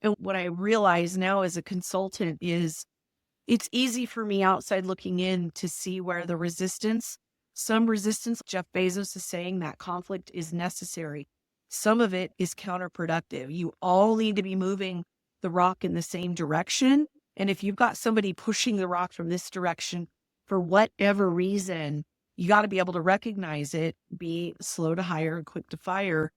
And what I realize now as a consultant is it's easy for me outside looking in to see where some resistance, Jeff Bezos is saying that conflict is necessary. Some of it is counterproductive. You all need to be moving the rock in the same direction. And if you've got somebody pushing the rock from this direction for whatever reason, you got to be able to recognize it, be slow to hire and quick to fire,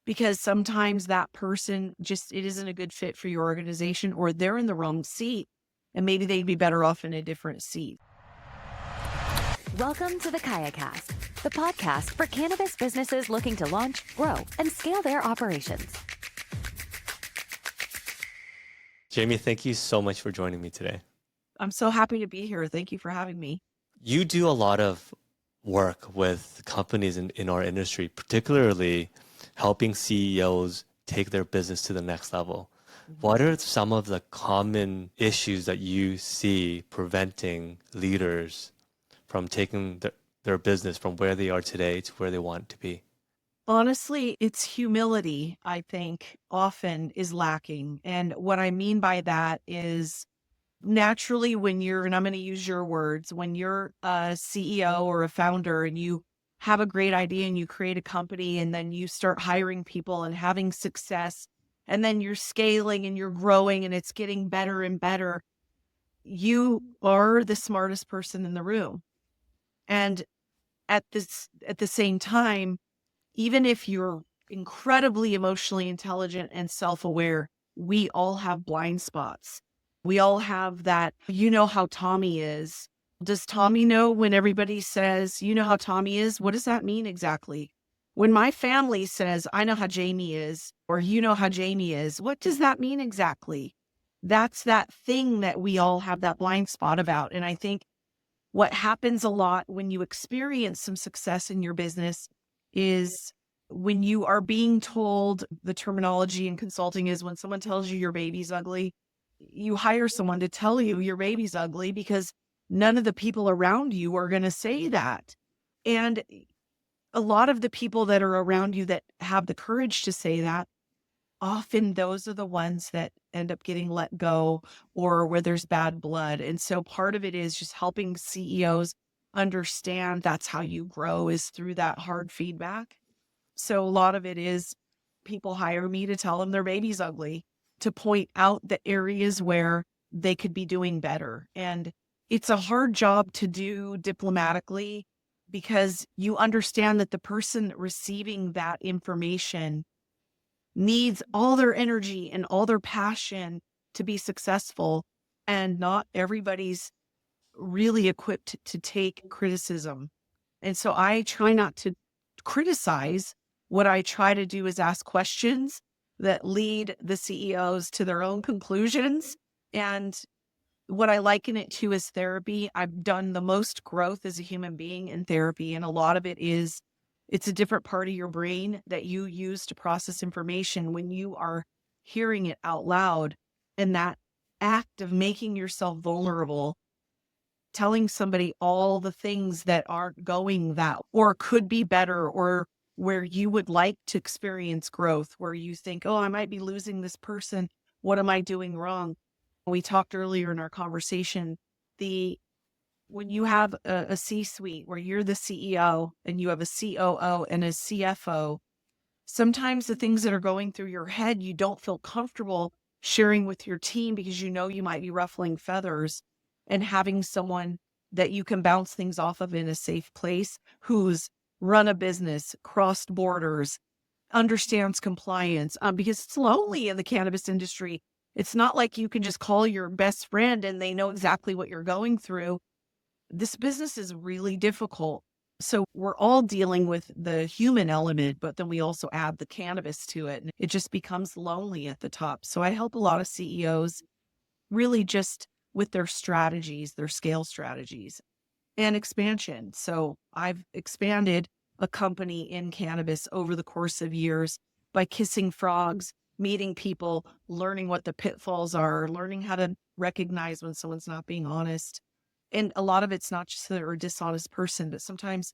because sometimes that person it isn't a good fit for your organization, or they're in the wrong seat and maybe they'd be better off in a different seat. Welcome to the KayaKast, the podcast for cannabis businesses looking to launch, grow, and scale their operations. Jamie, thank you so much for joining me today. I'm so happy to be here. Thank you for having me. You do a lot of work with companies in our industry, particularly helping CEOs take their business to the next level. What are some of the common issues that you see preventing leaders from taking their business from where they are today to where they want to be? Honestly, it's humility, I think, often is lacking. And what I mean by that is naturally and I'm going to use your words, when you're a CEO or a founder and you have a great idea and you create a company and then you start hiring people and having success, and then you're scaling and you're growing and it's getting better and better, you are the smartest person in the room. And at the same time, even if you're incredibly emotionally intelligent and self-aware, we all have blind spots. We all have that. You know how Tommy is. Does Tommy know when everybody says, you know how Tommy is? What does that mean exactly? When my family says, I know how Jamie is, or you know how Jamie is, what does that mean exactly? That's that thing that we all have that blind spot about. And I think what happens a lot when you experience some success in your business is when you are being told, the terminology in consulting is when someone tells you your baby's ugly, you hire someone to tell you your baby's ugly because none of the people around you are going to say that. And a lot of the people that are around you that have the courage to say that, often those are the ones that end up getting let go or where there's bad blood. And so part of it is just helping CEOs understand that's how you grow, is through that hard feedback. So a lot of it is people hire me to tell them their baby's ugly, to point out the areas where they could be doing better. And it's a hard job to do diplomatically because you understand that the person receiving that information needs all their energy and all their passion to be successful. And not everybody's really equipped to take criticism. And so I try not to criticize. What I try to do is ask questions that lead the CEOs to their own conclusions. And what I liken it to is therapy. I've done the most growth as a human being in therapy. And a lot of it is, it's a different part of your brain that you use to process information when you are hearing it out loud. And that act of making yourself vulnerable, telling somebody all the things that aren't going that or could be better, or where you would like to experience growth, where you think, oh, I might be losing this person. What am I doing wrong? We talked earlier in our conversation, when you have a C-suite where you're the CEO and you have a COO and a CFO, sometimes the things that are going through your head, you don't feel comfortable sharing with your team because you know you might be ruffling feathers. And having someone that you can bounce things off of in a safe place, who's run a business, crossed borders, understands compliance, because it's lonely in the cannabis industry. It's not like you can just call your best friend and they know exactly what you're going through. This business is really difficult. So we're all dealing with the human element, but then we also add the cannabis to it, and it just becomes lonely at the top. So I help a lot of CEOs really just with their strategies, their scale strategies and expansion. So I've expanded a company in cannabis over the course of years by kissing frogs, meeting people, learning what the pitfalls are, learning how to recognize when someone's not being honest. And a lot of it's not just that they're a dishonest person, but sometimes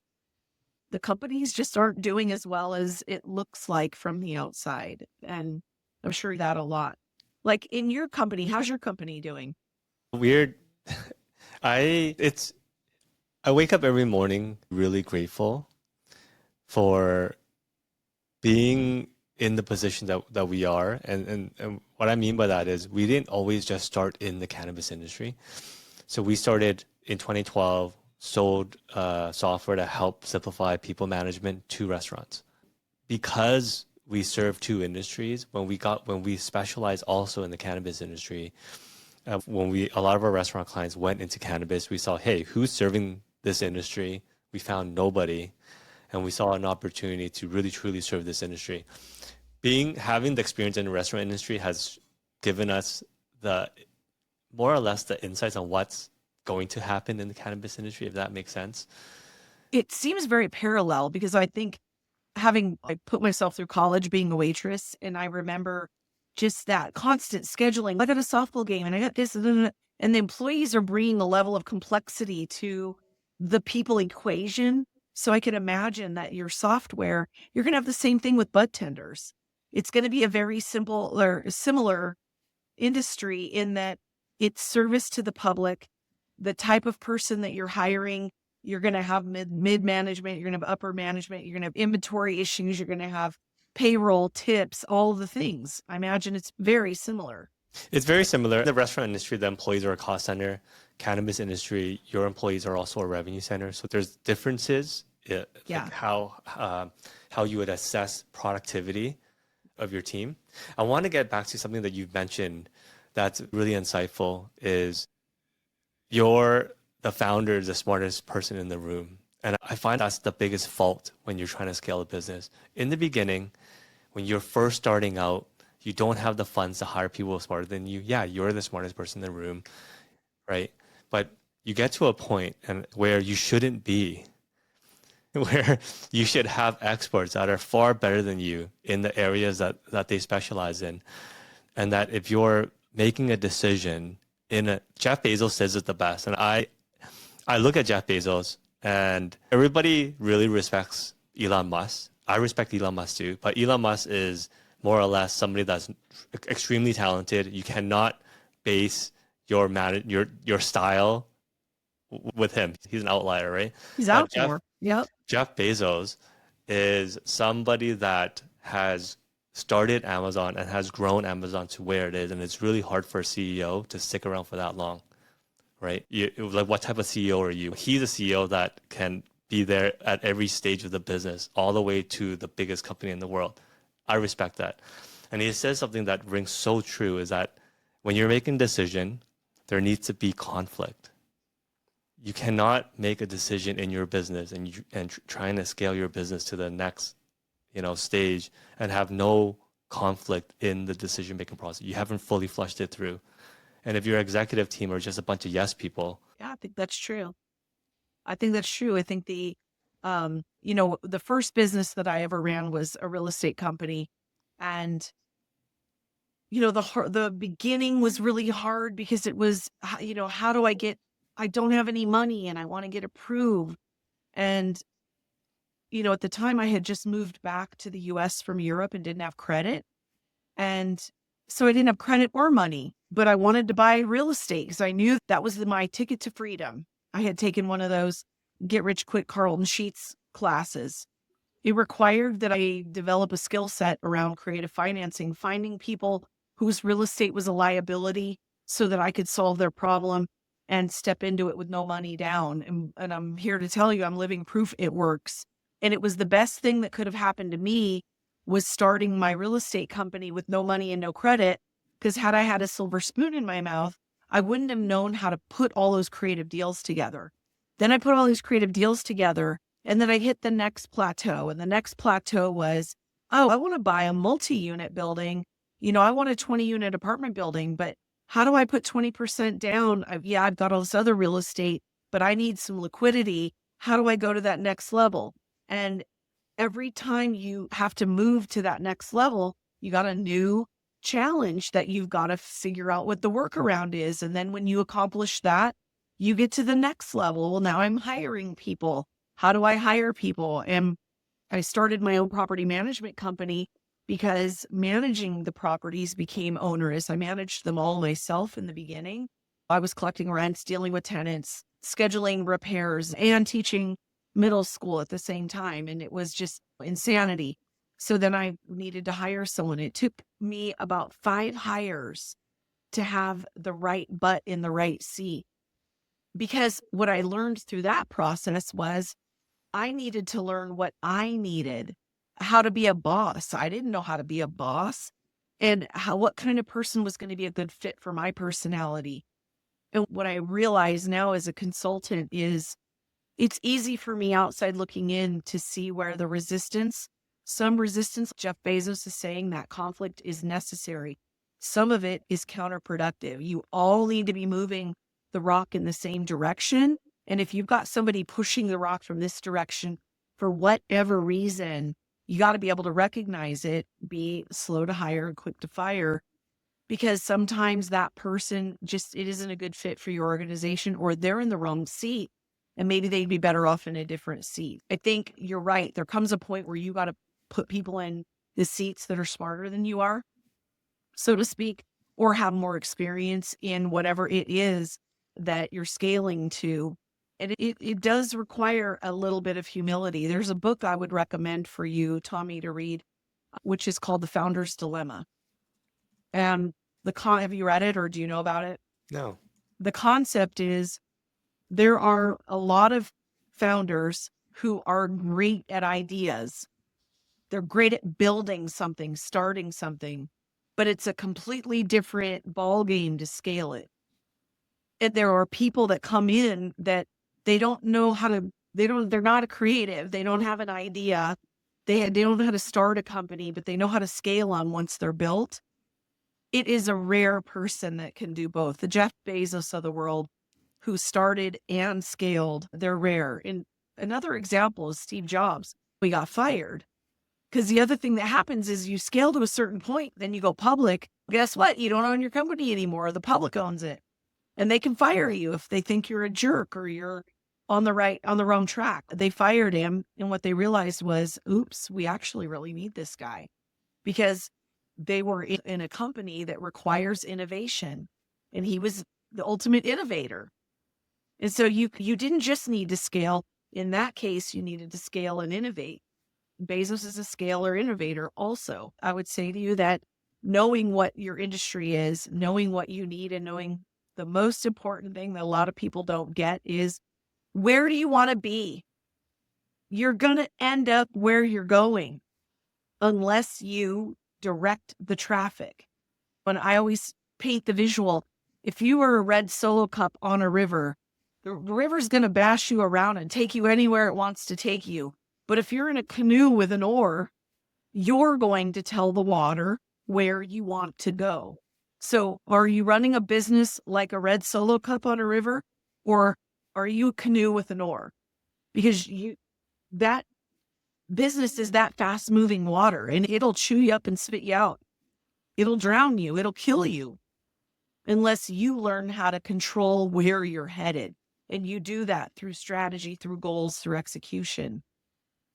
the companies just aren't doing as well as it looks like from the outside. And I'm sure that a lot. Like in your company, how's your company doing? Weird. I it's I wake up every morning really grateful for being in the position that we are. And what I mean by that is we didn't always just start in the cannabis industry. So we started in 2012, sold software to help simplify people management to restaurants. Because we serve two industries, when we specialize also in the cannabis industry, a lot of our restaurant clients went into cannabis, we saw, hey, who's serving this industry? We found nobody, and we saw an opportunity to really truly serve this industry. Having the experience in the restaurant industry has given us the more or less the insights on what's going to happen in the cannabis industry, if that makes sense. It seems very parallel because I think having like put myself through college being a waitress, and I remember just that constant scheduling. I got a softball game and I got this, and the employees are bringing a level of complexity to the people equation. So I can imagine that your software, you're going to have the same thing with bud tenders. It's going to be a very simple or similar industry in that it's service to the public. The type of person that you're hiring, you're going to have mid management, you're going to have upper management, you're going to have inventory issues, you're going to have payroll, tips, all the things. I imagine it's very similar. It's very similar. In the restaurant industry, the employees are a cost center. Cannabis industry, your employees are also a revenue center. So there's differences, Yeah. like how you would assess productivity of your team. I want to get back to something that you've mentioned that's really insightful is the founder is the smartest person in the room. And I find that's the biggest fault when you're trying to scale a business. In the beginning, when you're first starting out, you don't have the funds to hire people smarter than you. Yeah, you're the smartest person in the room, right? But you get to a point where you shouldn't be, where you should have experts that are far better than you in the areas that they specialize in. And that if you're making a decision Jeff Bezos says it the best. And I look at Jeff Bezos and everybody really respects Elon Musk. I respect Elon Musk too, but Elon Musk is more or less somebody that's extremely talented. You cannot base your style with him. He's an outlier, right? He's But out there. Yep. Jeff Bezos is somebody that has started Amazon and has grown Amazon to where it is. And it's really hard for a CEO to stick around for that long, right? Like, what type of CEO are you? He's a CEO that can be there at every stage of the business, all the way to the biggest company in the world. I respect that. And he says something that rings so true is that when you're making a decision, there needs to be conflict. You cannot make a decision in your business and trying to scale your business to the next stage and have no conflict in the decision-making process. You haven't fully flushed it through. And if your executive team are just a bunch of yes people. Yeah, I think that's true. I think the, the first business that I ever ran was a real estate company. And, the beginning was really hard because it was, how do I don't have any money and I want to get approved. And at the time I had just moved back to the US from Europe and didn't have credit. And so I didn't have credit or money, but I wanted to buy real estate because I knew that was my ticket to freedom. I had taken one of those get rich quick Carlton Sheets classes. It required that I develop a skill set around creative financing, finding people whose real estate was a liability so that I could solve their problem and step into it with no money down. And I'm here to tell you, I'm living proof it works. And it was the best thing that could have happened to me was starting my real estate company with no money and no credit. Because had I had a silver spoon in my mouth, I wouldn't have known how to put all those creative deals together. Then I put all these creative deals together, and then I hit the next plateau. And the next plateau was, oh, I want to buy a multi-unit building. I want a 20-unit apartment building, but how do I put 20% down? I've got all this other real estate, but I need some liquidity. How do I go to that next level? And every time you have to move to that next level, you got a new challenge that you've got to figure out what the workaround is. And then when you accomplish that, you get to the next level. Well, now I'm hiring people. How do I hire people? And I started my own property management company because managing the properties became onerous. I managed them all myself in the beginning. I was collecting rents, dealing with tenants, scheduling repairs, and teaching middle school at the same time. And it was just insanity. So then I needed to hire someone. It took me about 5 hires to have the right butt in the right seat. Because what I learned through that process was I needed to learn what I needed, how to be a boss. I didn't know how to be a boss and what kind of person was going to be a good fit for my personality. And what I realize now as a consultant is it's easy for me outside looking in to see where some resistance, Jeff Bezos is saying that conflict is necessary. Some of it is counterproductive. You all need to be moving the rock in the same direction. And if you've got somebody pushing the rock from this direction for whatever reason, you got to be able to recognize it, be slow to hire and quick to fire, because sometimes that person it isn't a good fit for your organization, or they're in the wrong seat and maybe they'd be better off in a different seat. I think you're right. There comes a point where you got to put people in the seats that are smarter than you are, so to speak, or have more experience in whatever it is that you're scaling to. And it does require a little bit of humility. There's a book I would recommend for you, Tommy, to read, which is called The Founder's Dilemma. And have you read it or do you know about it? No. The concept is there are a lot of founders who are great at ideas. They're great at building something, starting something, but it's a completely different ball game to scale it. And there are people that come in that they don't know how to, they're not a creative. They don't have an idea. They don't know how to start a company, but they know how to scale on once they're built. It is a rare person that can do both. The Jeff Bezos of the world who started and scaled, they're rare. And another example is Steve Jobs. We got fired because the other thing that happens is you scale to a certain point, then you go public. Guess what? You don't own your company anymore. The public owns it. And they can fire you if they think you're a jerk or you're on the wrong track. They fired him. And what they realized was, oops, we actually really need this guy, because they were in a company that requires innovation, and he was the ultimate innovator. And so you didn't just need to scale. In that case, you needed to scale and innovate. Bezos is a scaler innovator also. I would say to you that knowing what your industry is, knowing what you need, and knowing the most important thing that a lot of people don't get is, where do you want to be? You're going to end up where you're going unless you direct the traffic. When I always paint the visual, if you were a red Solo cup on a river, the river's going to bash you around and take you anywhere it wants to take you. But if you're in a canoe with an oar, you're going to tell the water where you want to go. So are you running a business like a red Solo cup on a river, or are you a canoe with an oar? Because that business is that fast moving water, and it'll chew you up and spit you out. It'll drown you. It'll kill you unless you learn how to control where you're headed. And you do that through strategy, through goals, through execution.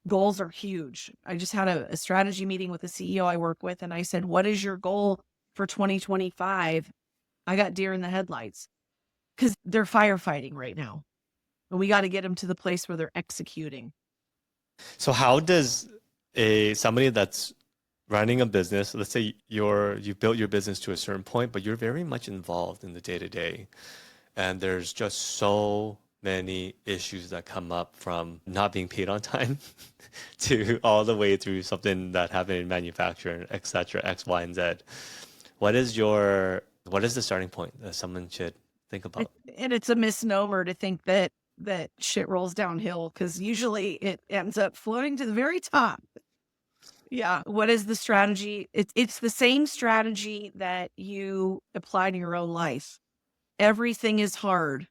Goals are huge. I just had a strategy meeting with the CEO I work with, and I said, what is your goal for 2025? I got deer in the headlights because they're firefighting right now. And we got to get them to the place where they're executing. So how does somebody that's running a business, let's say you've built your business to a certain point, but you're very much involved in the day-to-day, and there's just so many issues that come up, from not being paid on time to all the way through something that happened in manufacturing, et cetera, X, Y, and Z. What is the starting point that someone should think about? And it's a misnomer to think that shit rolls downhill, because usually it ends up floating to the very top. Yeah. What is the strategy? It's the same strategy that you apply to your own life. Everything is hard,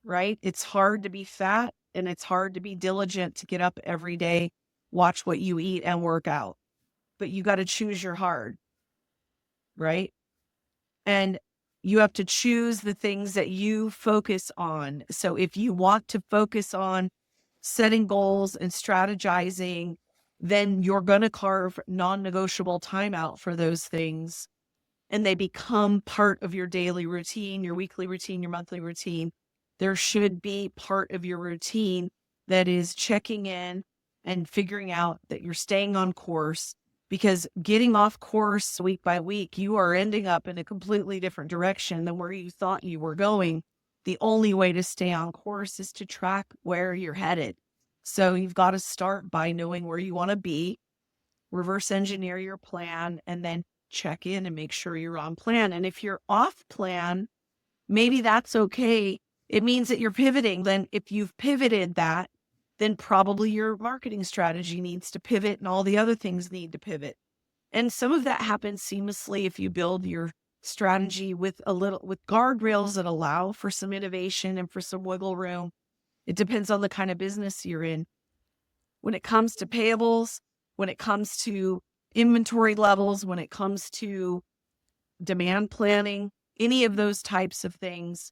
right? It's hard to be fat, and it's hard to be diligent to get up every day, watch what you eat, and work out. But you got to choose your hard, right? And you have to choose the things that you focus on. So if you want to focus on setting goals and strategizing then you're going to carve non-negotiable time out for those things. And they become part of your daily routine, your weekly routine, your monthly routine. There should be part of your routine that is checking in and figuring out that you're staying on course, because getting off course week by week, you are ending up in a completely different direction than where you thought you were going. The only way to stay on course is to track where you're headed. So you've got to start by knowing where you want to be, reverse engineer your plan, and then check in and make sure you're on plan. And if you're off plan, maybe that's okay. It means that you're pivoting. Then if you've pivoted that, then probably your marketing strategy needs to pivot and all the other things need to pivot. And some of that happens seamlessly if you build your strategy with guardrails that allow for some innovation and for some wiggle room. It depends on the kind of business you're in. When it comes to payables, when it comes to inventory levels, when it comes to demand planning, any of those types of things,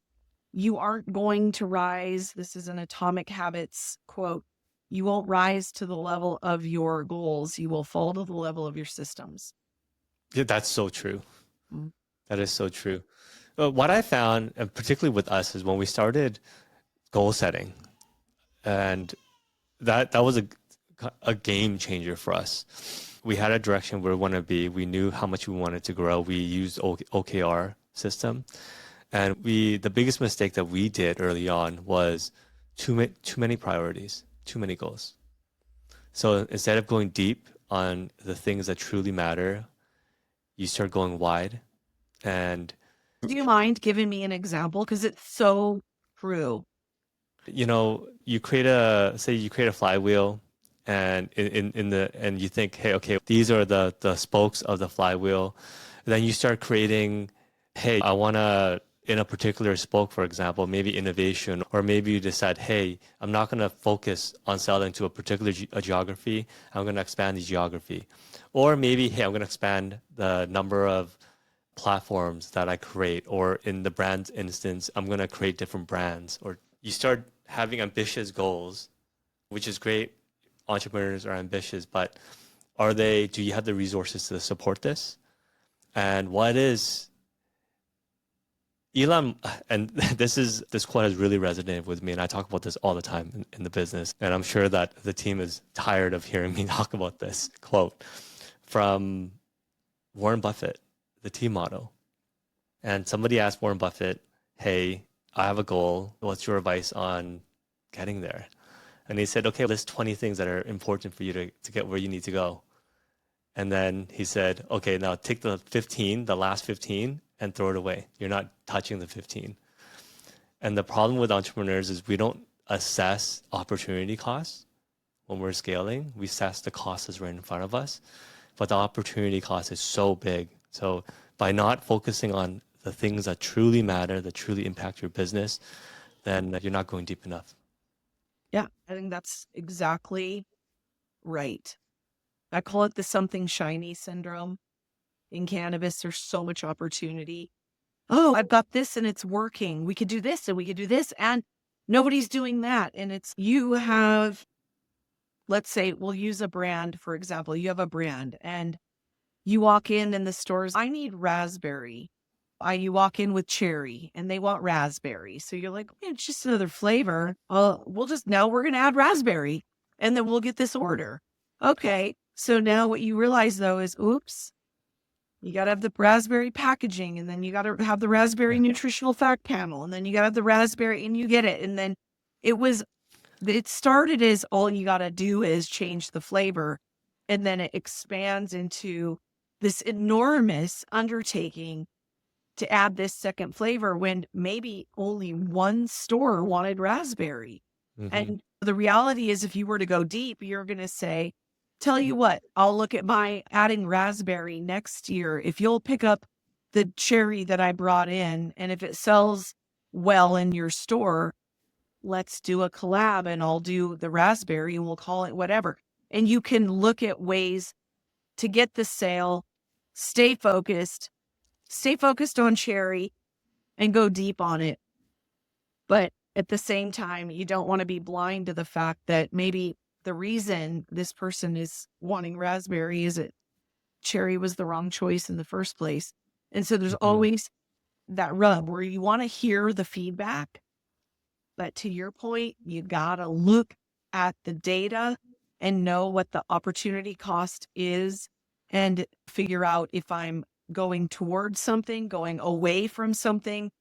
you aren't going to rise. This is an Atomic Habits quote. You won't rise to the level of your goals. You will fall to the level of your systems. Yeah, that's so true. Mm. That is so true. What I found, and particularly with us, is when we started goal setting, and that was a game changer for us. We had a direction where we want to be. We knew how much we wanted to grow. We used OKR system. And the biggest mistake that we did early on was too many priorities, too many goals. So instead of going deep on the things that truly matter, you start going wide. And do you mind giving me an example? Because it's so true. You create a flywheel, and and you think, hey, okay, these are the spokes of the flywheel. Then you start creating, hey, I want to, in a particular spoke, for example, maybe innovation, or maybe you decide, hey, I'm not going to focus on selling to a particular geography. I'm going to expand the geography. Or maybe, hey, I'm going to expand the number of platforms that I create, or in the brand instance, I'm going to create different brands. Or you start having ambitious goals, which is great. Entrepreneurs are ambitious, but do you have the resources to support this? And what is Elon, and this quote has really resonated with me, and I talk about this all the time in the business, and I'm sure that the team is tired of hearing me talk about this quote from Warren Buffett, the team motto. And somebody asked Warren Buffett, hey, I have a goal. What's your advice on getting there? And he said, okay, list 20 things that are important for you to get where you need to go. And then he said, okay, now take the last 15, and throw it away. You're not touching the 15. And the problem with entrepreneurs is we don't assess opportunity costs when we're scaling. We assess the cost that's right in front of us, but the opportunity cost is so big. So by not focusing on the things that truly matter, that truly impact your business, then you're not going deep enough. Yeah, I think that's exactly right. I call it the something shiny syndrome. In cannabis, there's so much opportunity. Oh, I've got this and it's working. We could do this and we could do this, and nobody's doing that. And you have, let's say, we'll use a brand, for example. You have a brand and you walk in the stores, I need raspberry. You walk in with cherry and they want raspberry. So you're like, it's just another flavor. Now we're going to add raspberry and then we'll get this order. Okay. So now what you realize though is, oops, you got to have the raspberry packaging, and then you got to have the raspberry nutritional fact panel, and then you got to have the raspberry, and you get it. And then it started as all you got to do is change the flavor. And then it expands into this enormous undertaking to add this second flavor when maybe only one store wanted raspberry. Mm-hmm. And the reality is, if you were to go deep, you're going to say, tell you what, I'll look at my adding raspberry next year. If you'll pick up the cherry that I brought in, and if it sells well in your store, let's do a collab and I'll do the raspberry and we'll call it whatever. And you can look at ways to get the sale, stay focused on cherry and go deep on it. But at the same time, you don't want to be blind to the fact that maybe the reason this person is wanting raspberry is that cherry was the wrong choice in the first place. And so there's Mhm. always that rub where you want to hear the feedback. But to your point, you got to look at the data and know what the opportunity cost is and figure out if I'm going towards something, going away from something.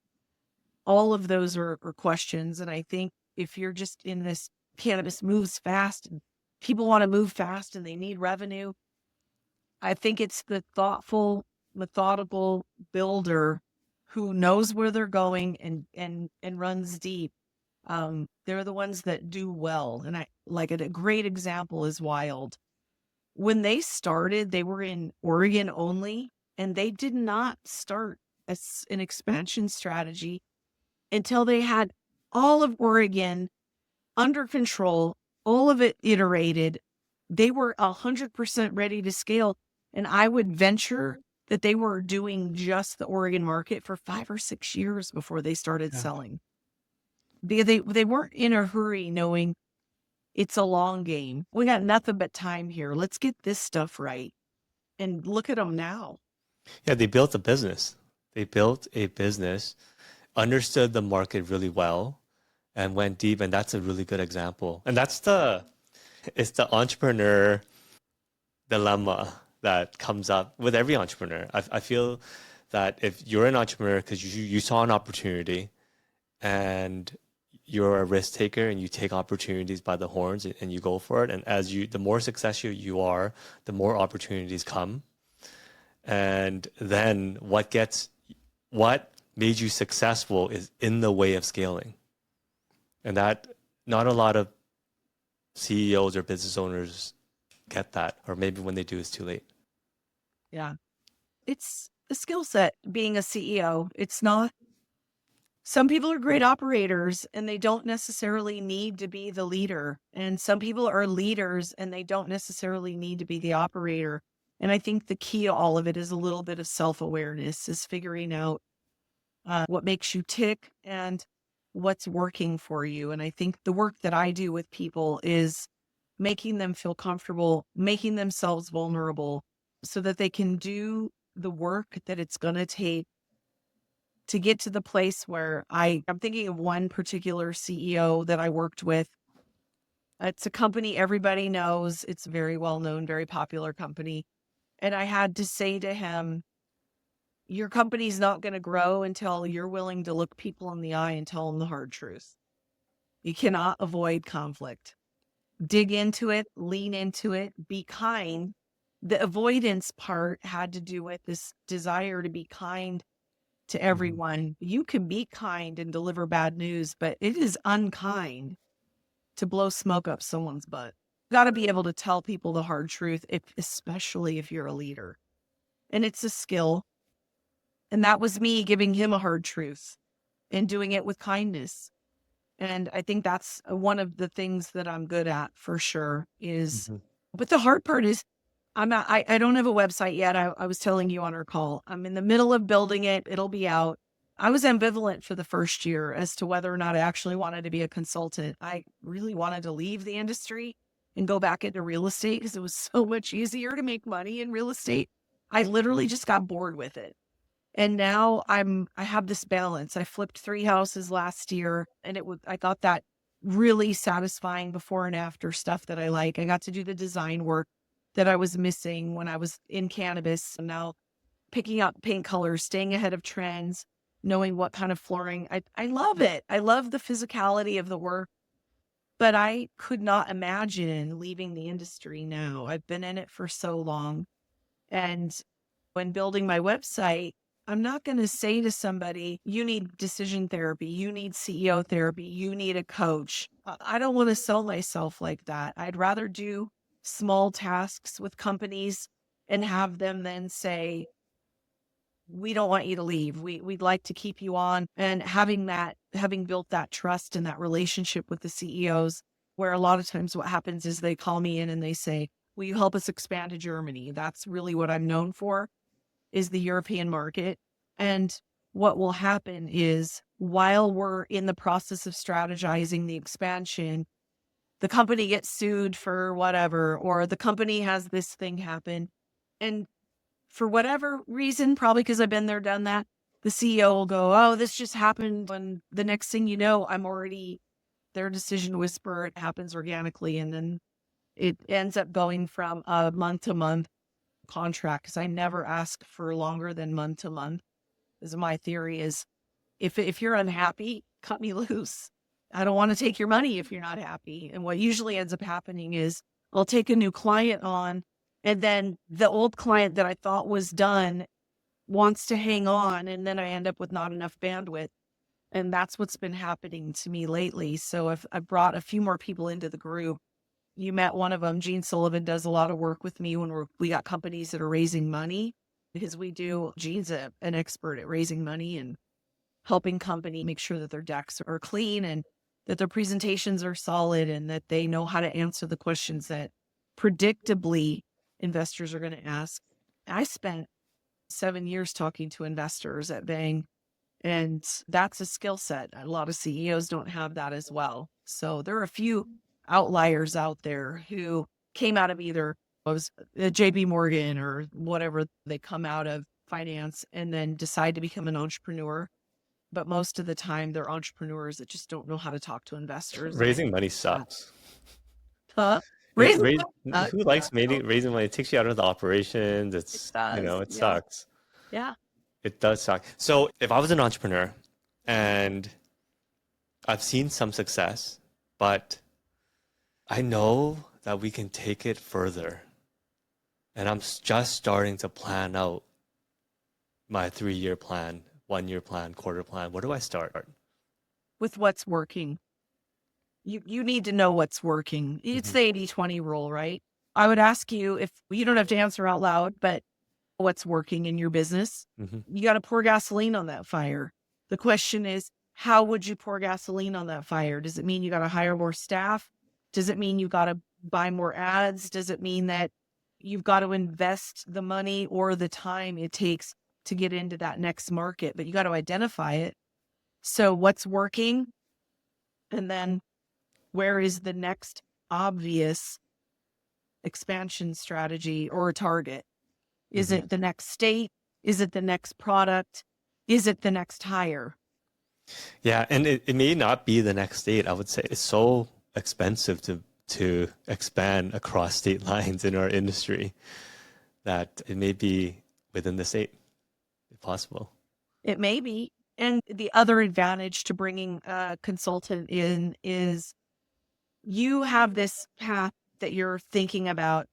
All of those are questions. And I think if you're just in this cannabis moves fast and people want to move fast and they need revenue, I think it's the thoughtful, methodical builder who knows where they're going and runs deep. They're the ones that do well. And I like it. A great example is Wild. When they started, they were in Oregon only, and they did not start as an expansion strategy until they had all of Oregon under control, all of it iterated. They were 100% ready to scale. And I would venture that they were doing just the Oregon market for 5 or 6 years before they started Yeah. selling. They weren't in a hurry knowing it's a long game. We got nothing but time here. Let's get this stuff right. And look at them now. Yeah, they built a business. They built a business, understood the market really well, and went deep. And that's a really good example. And it's the entrepreneur dilemma that comes up with every entrepreneur. I feel that if you're an entrepreneur because you saw an opportunity and you're a risk taker and you take opportunities by the horns and you go for it. And the more successful you are, the more opportunities come. And then what made you successful is in the way of scaling. And that not a lot of CEOs or business owners get that, or maybe when they do, it's too late. Yeah. It's a skill set being a CEO. It's not, some people are great operators and they don't necessarily need to be the leader. And some people are leaders and they don't necessarily need to be the operator. And I think the key to all of it is a little bit of self-awareness, is figuring out what makes you tick and what's working for you. And I think the work that I do with people is making them feel comfortable, making themselves vulnerable so that they can do the work that it's going to take to get to the place where I'm thinking of one particular CEO that I worked with. It's a company everybody knows. It's very well known, very popular company. And I had to say to him, your company's not going to grow until you're willing to look people in the eye and tell them the hard truth. You cannot avoid conflict. Dig into it, lean into it, be kind. The avoidance part had to do with this desire to be kind to Mhm. everyone. You can be kind and deliver bad news, but it is unkind to blow smoke up someone's butt. You got to be able to tell people the hard truth, especially if you're a leader. And it's a skill. And that was me giving him a hard truth and doing it with kindness. And I think that's one of the things that I'm good at for sure is, Mhm. but the hard part is I don't have a website yet. I was telling you on our call, I'm in the middle of building it. It'll be out. I was ambivalent for the first year as to whether or not I actually wanted to be a consultant. I really wanted to leave the industry and go back into real estate because it was so much easier to make money in real estate. I literally just got bored with it. And now I have this balance. I flipped 3 houses last year and I thought that really satisfying before and after stuff that I like. I got to do the design work that I was missing when I was in cannabis. And now picking up paint colors, staying ahead of trends, knowing what kind of flooring. I love it. I love the physicality of the work, but I could not imagine leaving the industry now. I've been in it for so long. And when building my website, I'm not going to say to somebody, you need decision therapy, you need CEO therapy, you need a coach. I don't want to sell myself like that. I'd rather do small tasks with companies and have them then say, we don't want you to leave. We'd like to keep you on. And having built that trust and that relationship with the CEOs, where a lot of times what happens is they call me in and they say, will you help us expand to Germany? That's really what I'm known for, is the European market. And what will happen is while we're in the process of strategizing the expansion, the company gets sued for whatever, or the company has this thing happen. And for whatever reason, probably because I've been there, done that, the CEO will go, oh, this just happened. And the next thing you know, I'm already their decision whisper. It happens organically. And then it ends up going from a month to month contract, because I never ask for longer than month to month. Is my theory is if you're unhappy, cut me loose. I don't want to take your money if you're not happy. And what usually ends up happening is I'll take a new client on, and then the old client that I thought was done wants to hang on, and then I end up with not enough bandwidth. And that's what's been happening to me lately. So if I brought a few more people into the group, you met one of them, Gene Sullivan, does a lot of work with me when we got companies that are raising money, because Gene's an expert at raising money and helping company make sure that their decks are clean and that their presentations are solid and that they know how to answer the questions that predictably investors are going to ask. I spent 7 years talking to investors at Bang, and that's a skill set. A lot of CEOs don't have that as well. So there are a few outliers out there who came out of either was JB Morgan or whatever, they come out of finance and then decide to become an entrepreneur. But most of the time, they're entrepreneurs that just don't know how to talk to investors. Raising money sucks. Huh? It, Raising money? who likes raising money? It takes you out of the operations. It does. It Yeah. sucks. Yeah. It does suck. So if I was an entrepreneur and I've seen some success, but I know that we can take it further, and I'm just starting to plan out my 3-year plan, 1-year plan, quarter plan. Where do I start? With what's working. You need to know what's working. It's Mhm. the 80-20 rule, right? I would ask you, if you don't have to answer out loud, but what's working in your business? Mhm. You got to pour gasoline on that fire. The question is, how would you pour gasoline on that fire? Does it mean you got to hire more staff? Does it mean you got to buy more ads? Does it mean that you've got to invest the money or the time it takes to get into that next market? But you got to identify it. So what's working? And then where is the next obvious expansion strategy or target? Is Mhm. it the next state? Is it the next product? Is it the next hire? Yeah, and it may not be the next state. I would say it's so expensive to expand across state lines in our industry that it may be within the state, if possible. It may be. And the other advantage to bringing a consultant in is you have this path that you're thinking about.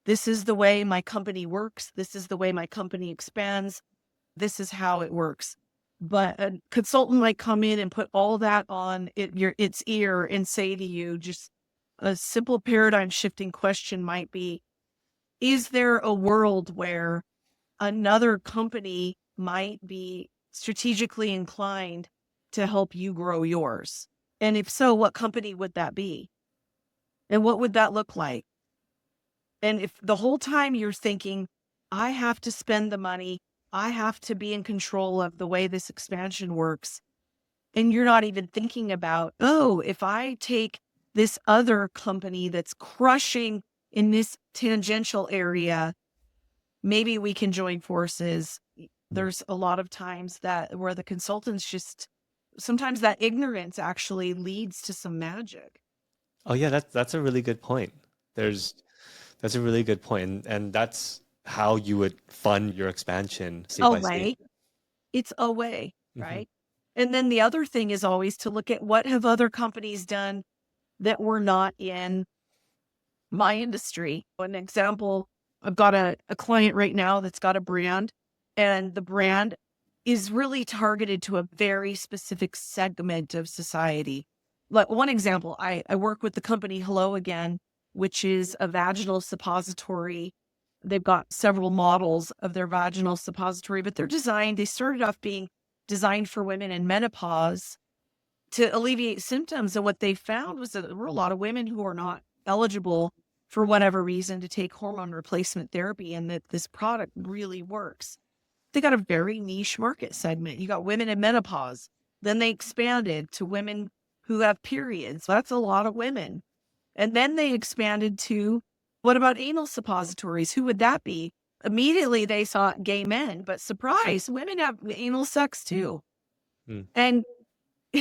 This is the way my company works. This is the way my company expands. This is how it works. But a consultant might come in and put all that on its ear and say to you, just a simple paradigm shifting question might be, is there a world where another company might be strategically inclined to help you grow yours? And if so, what company would that be? And what would that look like? And if the whole time you're thinking, I have to spend the money, I have to be in control of the way this expansion works, and you're not even thinking about, oh, if I take this other company that's crushing in this tangential area, maybe we can join forces. There's a lot of times that where the consultants sometimes that ignorance actually leads to some magic. Oh yeah, that's a really good point. That's a really good point, and that's how you would fund your expansion state A by state. way. It's a way, Mhm. right? And then the other thing is always to look at what have other companies done that were not in my industry. An example, I've got a client right now that's got a brand, and the brand is really targeted to a very specific segment of society. Like one example, I work with the company Hello Again, which is a vaginal suppository. They've got several models of their vaginal suppository, but they started off being designed for women in menopause to alleviate symptoms. And what they found was that there were a lot of women who are not eligible for whatever reason to take hormone replacement therapy, and that this product really works. They got a very niche market segment. You got women in menopause. Then they expanded to women who have periods. That's a lot of women. And then they expanded to, what about anal suppositories? Who would that be? Immediately they saw gay men, but surprise, women have anal sex too. Hmm. And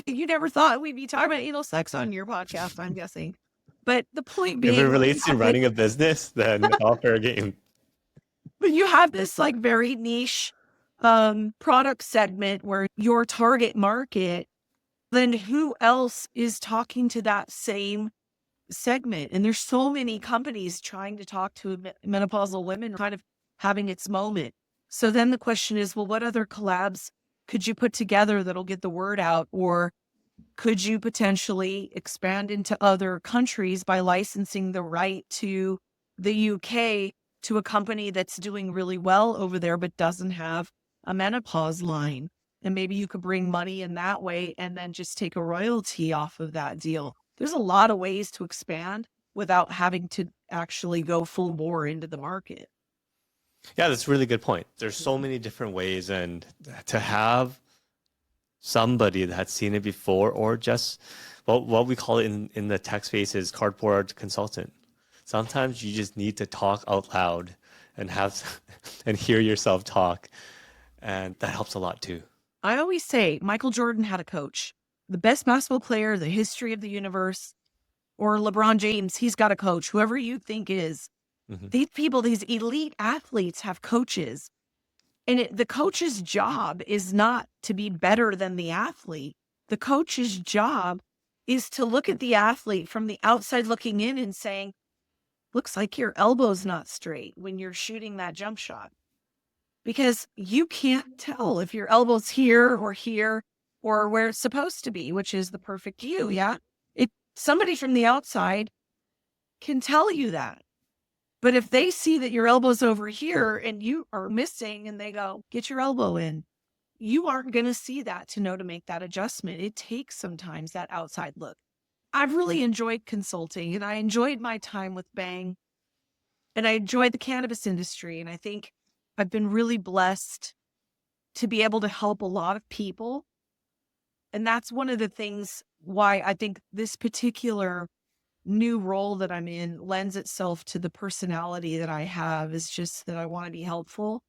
you never thought we'd be talking about anal sex on your podcast, I'm guessing. But the point If it being, relates to running a business, then all fair game. but you have this like very niche product segment where your target market, then who else is talking to that same segment? And there's so many companies trying to talk to menopausal women, kind of having its moment. So then the question is, well, what other collabs could you put together that'll get the word out? Or could you potentially expand into other countries by licensing the right to the UK to a company that's doing really well over there, but doesn't have a menopause line? And maybe you could bring money in that way and then just take a royalty off of that deal. There's a lot of ways to expand without having to actually go full bore into the market. Yeah, that's a really good point. There's so many different ways, and to have somebody that's seen it before, or just what we call it in the tech space is cardboard consultant. Sometimes you just need to talk out loud and have and hear yourself talk, and that helps a lot too. I always say Michael Jordan had a coach, the best basketball player in the history of the universe, or LeBron James, he's got a coach, whoever you think is. Mm-hmm. These people, these elite athletes have coaches. And the coach's job is not to be better than the athlete. The coach's job is to look at the athlete from the outside looking in and saying, looks like your elbow's not straight when you're shooting that jump shot. Because you can't tell if your elbow's here or where it's supposed to be, which is the perfect view. Yeah. Somebody from the outside can tell you that. But if they see that your elbow's over here and you are missing and they go, get your elbow in, you aren't going to see that to know to make that adjustment. It takes sometimes that outside look. I've really enjoyed consulting and I enjoyed my time with Bang and I enjoyed the cannabis industry. And I think I've been really blessed to be able to help a lot of people. And that's one of the things why I think this particular new role that I'm in lends itself to the personality that I have, is just that I want to be helpful.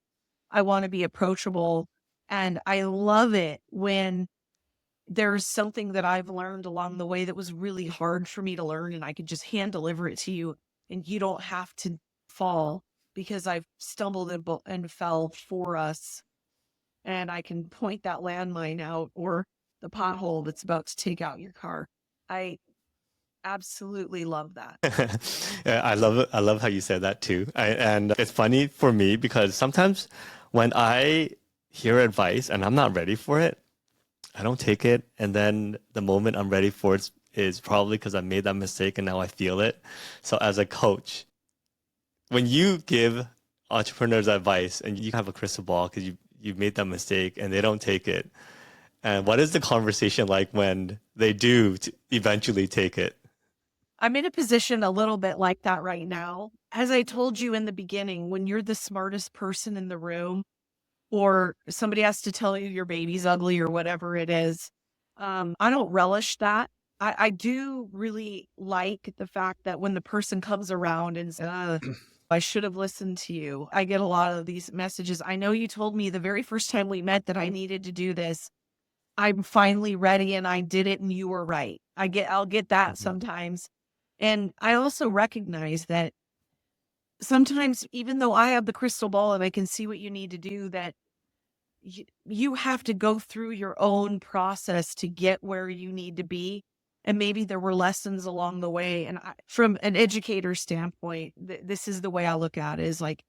I want to be approachable. And I love it when there's something that I've learned along the way that was really hard for me to learn and I could just hand deliver it to you and you don't have to fall because I've stumbled and fell for us. And I can point that landmine out or the pothole that's about to take out your car. I absolutely love that. Yeah, I love it. I love how you said that too. And it's funny for me because sometimes when I hear advice and I'm not ready for it, I don't take it. And then the moment I'm ready for it is probably because I made that mistake and now I feel it. So as a coach, when you give entrepreneurs advice and you have a crystal ball because you've made that mistake and they don't take it, and what is the conversation like when they do eventually take it? I'm in a position a little bit like that right now. As I told you in the beginning, when you're the smartest person in the room or somebody has to tell you your baby's ugly or whatever it is, I don't relish that. I do really like the fact that when the person comes around and says, I should have listened to you. I get a lot of these messages. I know you told me the very first time we met that I needed to do this. I'm finally ready and I did it and you were right. I'll get that sometimes. And I also recognize that sometimes, even though I have the crystal ball and I can see what you need to do, that you have to go through your own process to get where you need to be. And maybe there were lessons along the way. And from an educator standpoint, this is the way I look at it, is like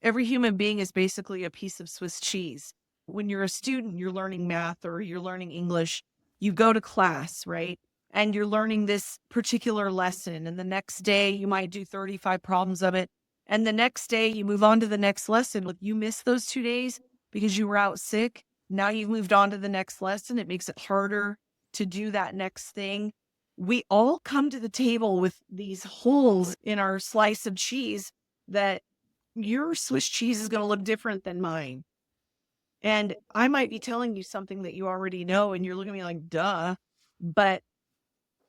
every human being is basically a piece of Swiss cheese. When you're a student, you're learning math or you're learning English, you go to class, right? And you're learning this particular lesson. And the next day you might do 35 problems of it. And the next day you move on to the next lesson. If you miss those 2 days because you were out sick, now you've moved on to the next lesson. It makes it harder to do that next thing. We all come to the table with these holes in our slice of cheese that your Swiss cheese is going to look different than mine. And I might be telling you something that you already know and you're looking at me like, duh. But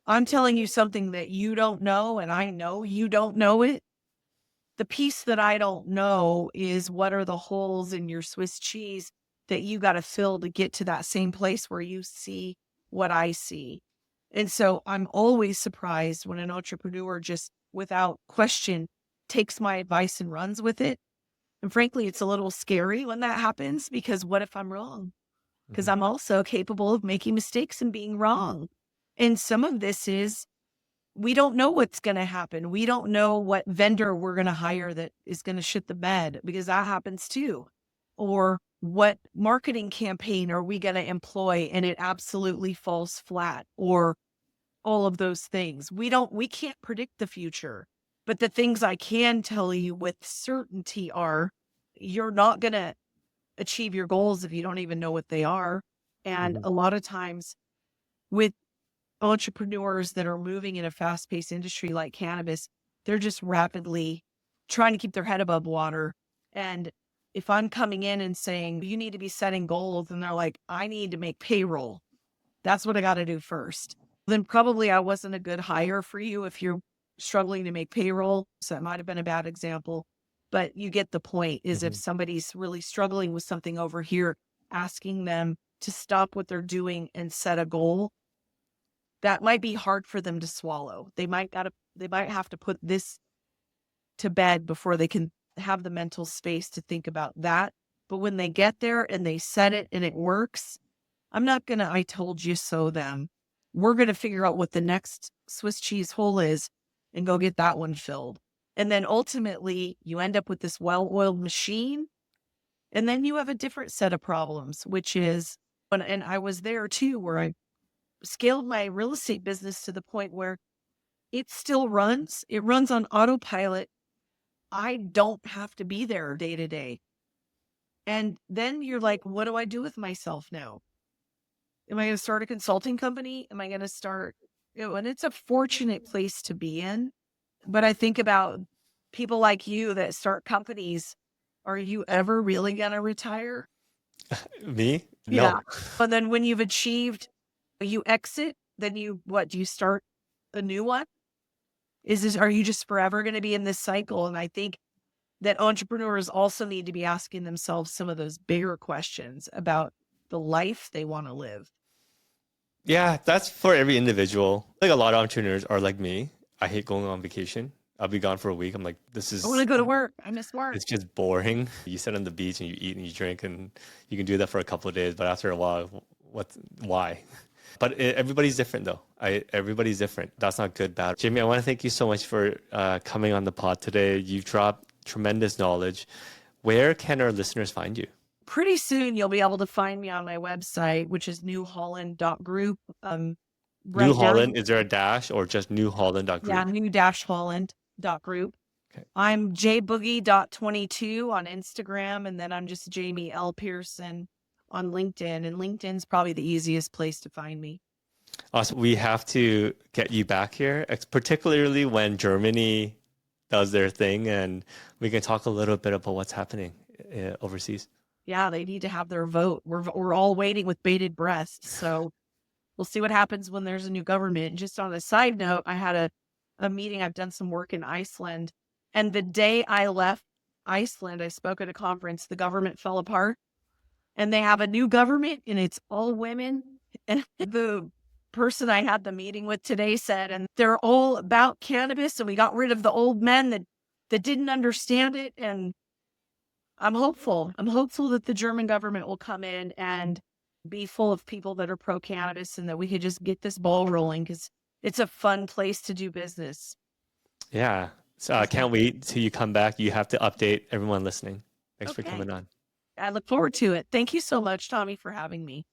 I'm telling you something that you don't know, and I know you don't know it. The piece that I don't know is what are the holes in your Swiss cheese that you got to fill to get to that same place where you see what I see. And so I'm always surprised when an entrepreneur just without question takes my advice and runs with it. And frankly, it's a little scary when that happens because what if I'm wrong? Because I'm also capable of making mistakes and being wrong. And some of this is we don't know what's going to happen. We don't know what vendor we're going to hire that is going to shit the bed because that happens too. Or what marketing campaign are we going to employ and it absolutely falls flat, or all of those things. We can't predict the future, but the things I can tell you with certainty are you're not going to achieve your goals if you don't even know what they are. And a lot of times with entrepreneurs that are moving in a fast-paced industry like cannabis, they're just rapidly trying to keep their head above water. And if I'm coming in and saying, you need to be setting goals, and they're like, I need to make payroll, that's what I got to do first. Then probably I wasn't a good hire for you if you're struggling to make payroll. So it might have been a bad example, but you get the point is if somebody's really struggling with something over here, asking them to stop what they're doing and set a goal, that might be hard for them to swallow. They might have to put this to bed before they can have the mental space to think about that. But when they get there and they set it and it works, I'm not going to, I told you so them. We're going to figure out what the next Swiss cheese hole is and go get that one filled. And then ultimately you end up with this well-oiled machine. And then you have a different set of problems, which is, and I was there too, where I scaled my real estate business to the point where it still runs. It runs on autopilot. I don't have to be there day to day. And then you're like, what do I do with myself now? Am I going to start a consulting company? Am I going to start, and it's a fortunate place to be in. But I think about people like you that start companies. Are you ever really going to retire? Me? No. Yeah. And then when you've achieved, you exit, then do you start a new one? Are you just forever going to be in this cycle? And I think that entrepreneurs also need to be asking themselves some of those bigger questions about the life they want to live. Yeah, that's for every individual. Like a lot of entrepreneurs are like me. I hate going on vacation. I'll be gone for a week. I'm like, I want to go to work. I miss work. It's just boring. You sit on the beach and you eat and you drink, and you can do that for a couple of days. But after a while, why? But everybody's different, though. Everybody's different. That's not good, bad. Jamie, I want to thank you so much for coming on the pod today. You've dropped tremendous knowledge. Where can our listeners find you? Pretty soon, you'll be able to find me on my website, which is newholland.group. New Holland, is there a dash or just newholland.group? Yeah, new-holland.group. Okay. I'm jboogie.22 on Instagram, and then I'm just Jamie L. Pearson on LinkedIn. And LinkedIn's probably the easiest place to find me. Awesome. We have to get you back here, particularly when Germany does their thing, and we can talk a little bit about what's happening overseas. Yeah, they need to have their vote. We're all waiting with bated breath. So we'll see what happens when there's a new government. Just on a side note, I had a meeting. I've done some work in Iceland. And the day I left Iceland, I spoke at a conference. The government fell apart. And they have a new government, and it's all women. And the person I had the meeting with today said, and they're all about cannabis, and we got rid of the old men that didn't understand it. And I'm hopeful. I'm hopeful that the German government will come in and be full of people that are pro-cannabis, and that we could just get this ball rolling, because it's a fun place to do business. Yeah. So I can't wait till you come back. You have to update everyone listening. Thanks for coming on. I look forward to it. Thank you so much, Tommy, for having me.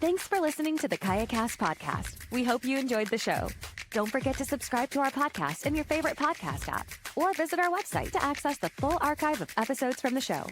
Thanks for listening to the KayaKast podcast. We hope you enjoyed the show. Don't forget to subscribe to our podcast in your favorite podcast app, or visit our website to access the full archive of episodes from the show.